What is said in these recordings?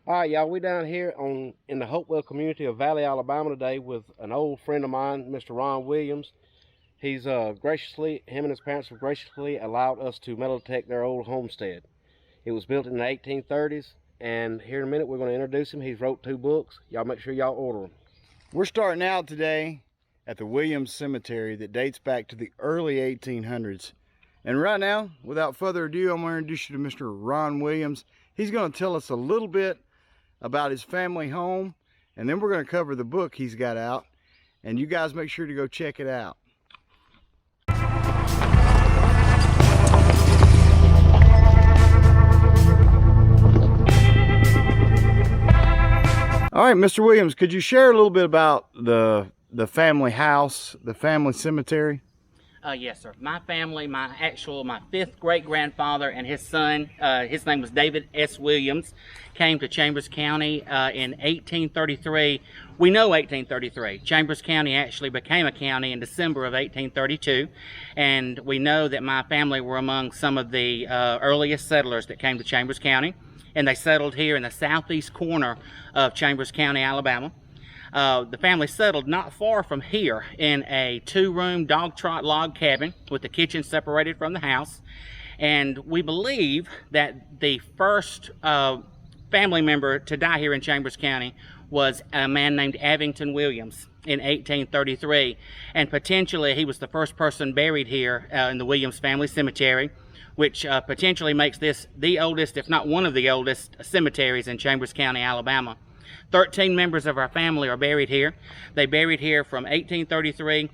All right, y'all, we down here in the Hopewell community of Valley, Alabama today with an old friend of mine, Mr. Ron Williams. He's graciously, him and his parents have graciously allowed us to metal detect their old homestead. It was built in the 1830s, and here in a minute we're going to introduce him. He's wrote 2 books. Y'all make sure y'all order them. We're starting out today at the Williams Cemetery that dates back to the early 1800s. And right now, without further ado, I'm going to introduce you to Mr. Ron Williams. He's going to tell us a little bit about his family home, and then we're going to cover the book he's got out, and you guys make sure to go check it out. All right, Mr. Williams, could you share a little bit about the family house, the family cemetery? Yes, sir. My family, my 5th great-grandfather and his son, his name was David S. Williams, came to Chambers County in 1833. We know 1833. Chambers County actually became a county in December of 1832. And we know that my family were among some of the earliest settlers that came to Chambers County. And they settled here in the southeast corner of Chambers County, Alabama. The family settled not far from here in a 2-room dog trot log cabin with the kitchen separated from the house. And we believe that the first family member to die here in Chambers County was a man named Abington Williams in 1833. And potentially he was the first person buried here in the Williams family cemetery, which potentially makes this the oldest, if not one of the oldest, cemeteries in Chambers County, Alabama. 13 members of our family are buried here. They buried here from 1833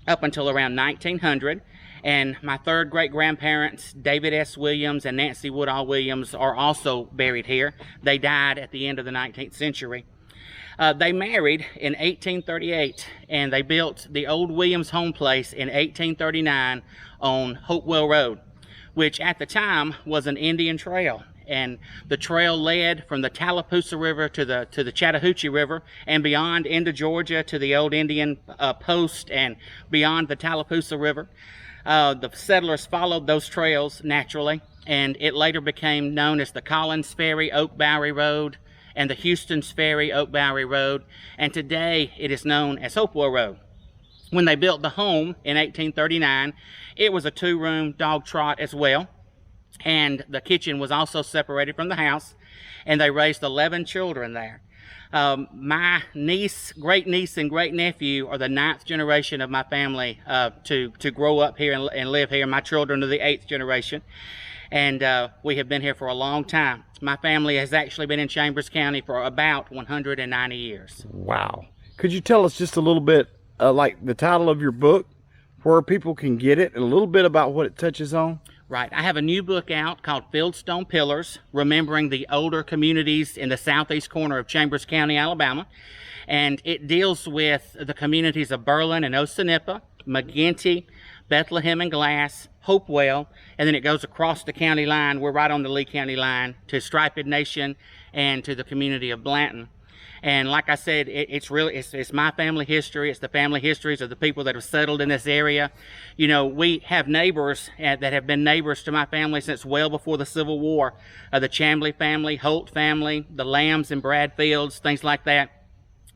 up until around 1900. And my 3rd great-grandparents, David S. Williams and Nancy Woodall Williams, are also buried here. They died at the end of the 19th century. They married in 1838, and they built the old Williams home place in 1839 on Hopewell Road, which at the time was an Indian trail. And the trail led from the Tallapoosa River to the Chattahoochee River and beyond into Georgia to the old Indian post and beyond the Tallapoosa River. The settlers followed those trails naturally, and it later became known as the Collins Ferry Oak Bowery Road and the Houston's Ferry Oak Bowery Road, and today it is known as Hopewell Road. When they built the home in 1839, it was a 2-room dog trot as well. And the kitchen was also separated from the house, and they raised 11 children there. My niece, great-niece, and great-nephew are the 9th generation of my family to grow up here and live here. My children are the 8th generation, and we have been here for a long time. My family has actually been in Chambers County for about 190 years. Wow. Could you tell us just a little bit, like the title of your book, where people can get it, and a little bit about what it touches on? Right. I have a new book out called Fieldstone Pillars, Remembering the Older Communities in the Southeast Corner of Chambers County, Alabama. And it deals with the communities of Berlin and Osanippa, McGinty, Bethlehem and Glass, Hopewell, and then it goes across the county line. We're right on the Lee County line to Striped Nation and to the community of Blanton. And like I said, it's my family history. It's the family histories of the people that have settled in this area. You know, we have neighbors that have been neighbors to my family since well before the Civil War. The Chambly family, Holt family, the Lambs and Bradfields, things like that.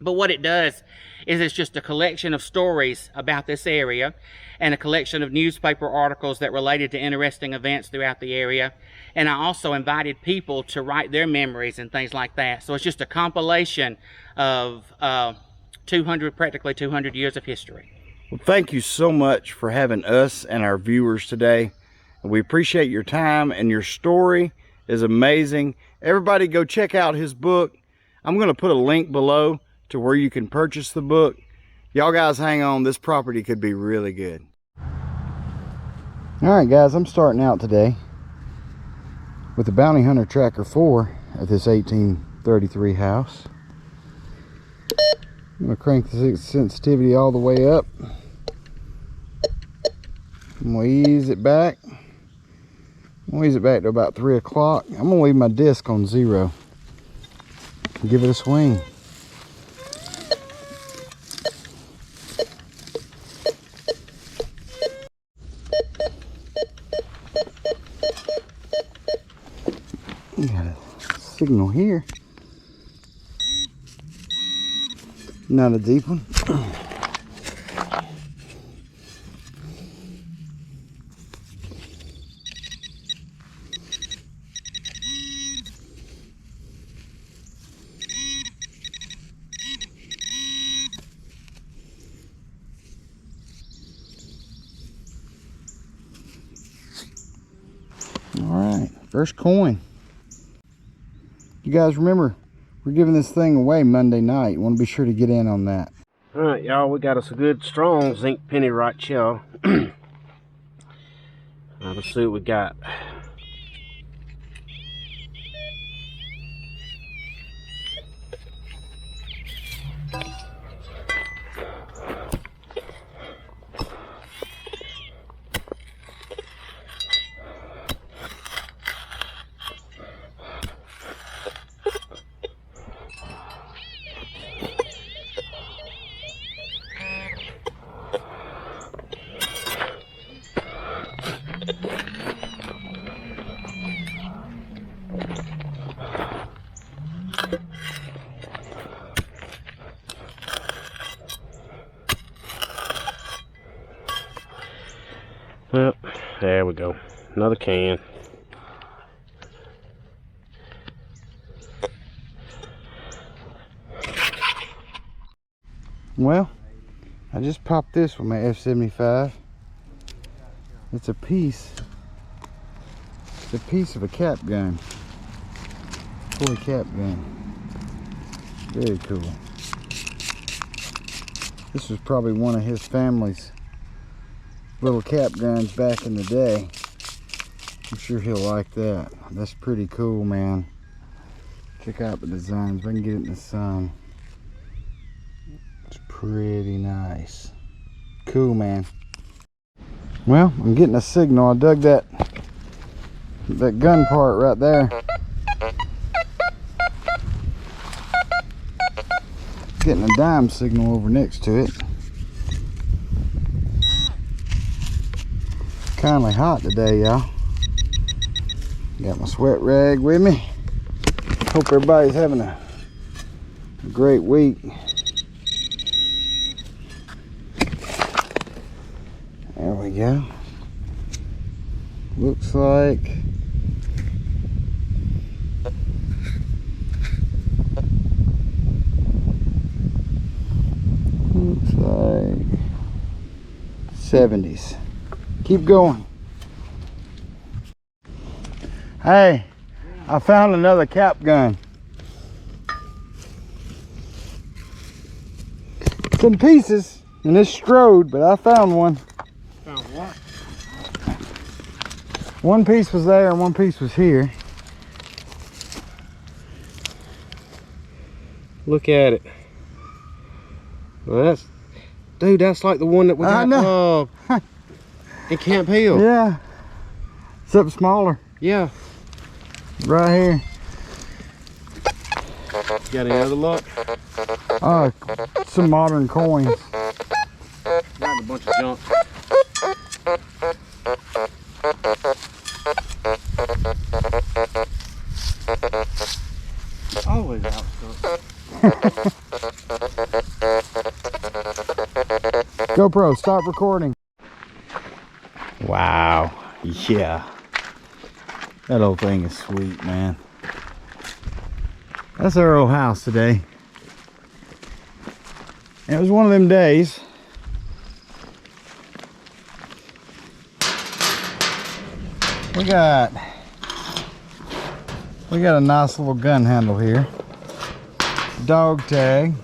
But what it does is it's just a collection of stories about this area and a collection of newspaper articles that related to interesting events throughout the area. And I also invited people to write their memories and things like that. So it's just a compilation of practically 200 years of history. Well, thank you so much for having us and our viewers today. We appreciate your time, and your story is amazing. Everybody go check out his book. I'm going to put a link below to where you can purchase the book. Y'all guys hang on, this property could be really good. All right guys, I'm starting out today with the Bounty Hunter Tracker 4 at this 1833 house. I'm going to crank the sensitivity all the way up. I'm going to ease it back. I'm going to ease it back to about 3 o'clock. I'm going to leave my disc on 0 and give it a swing. We got a signal here. Not a deep one. Alright, first coin. You guys remember, we're giving this thing away Monday night. You want to be sure to get in on that. Alright, y'all, we got us a good strong zinc penny right here. Let's see what we got. Well, there we go. Another can. Well, I just popped this with my F75. It's a piece. It's a piece of a cap gun. Toy cap gun. Very cool. This was probably one of his family's little cap guns back in the day. I'm sure he'll like that. That's pretty cool, man. Check out the designs. If I can get it in the sun. It's pretty nice. Cool, man. Well, I'm getting a signal. I dug that gun part right there. Getting a dime signal over next to it. Kindly hot today, y'all. Got my sweat rag with me. Hope everybody's having a great week. There we go. Looks like looks like 70s. Keep going. Hey, I found another cap gun. It's in pieces and it's strode, but I found one. Found what? One piece was there and one piece was here. Look at it. Well, that's, dude, that's like the one that we got in Camp Hill. Yeah. Except smaller. Yeah. Right here. Got any other luck? Some modern coins. Got a bunch of junk. Always out stuff. GoPro, stop recording. Wow. Yeah. That old thing is sweet, man. That's our old house today. And it was one of them days. We got a nice little gun handle here. Dog tag.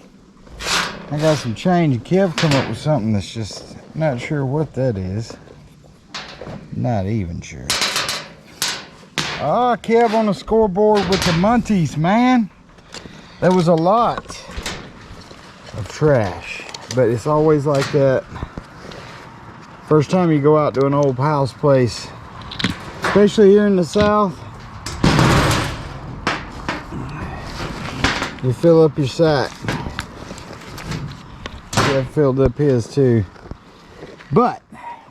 I got some change. Kev come up with something that's just not sure what that is. Not even sure. Oh, Kev on the scoreboard with the Munties, man. There was a lot of trash, but it's always like that. First time you go out to an old house place, especially here in the South, you fill up your sack. Kev filled up his too. But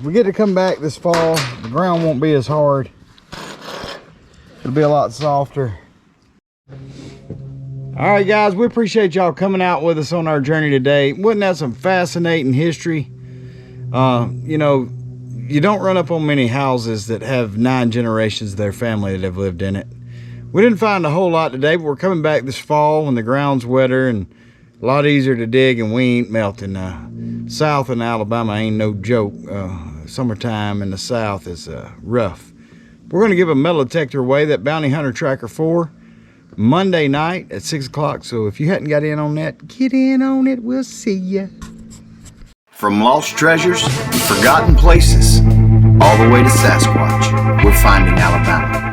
we get to come back this fall. The ground won't be as hard. It'll be a lot softer. All right, guys, we appreciate y'all coming out with us on our journey today. Wasn't that some fascinating history? You know, you don't run up on many houses that have 9 generations of their family that have lived in it. We didn't find a whole lot today, but we're coming back this fall when the ground's wetter and a lot easier to dig, and we ain't melting. South in Alabama ain't no joke. Summertime in the South is rough. We're going to give a metal detector away, that Bounty Hunter Tracker 4, Monday night at 6 o'clock. So if you hadn't got in on that, get in on it. We'll see ya. From lost treasures and forgotten places, all the way to Sasquatch, we're finding Alabama.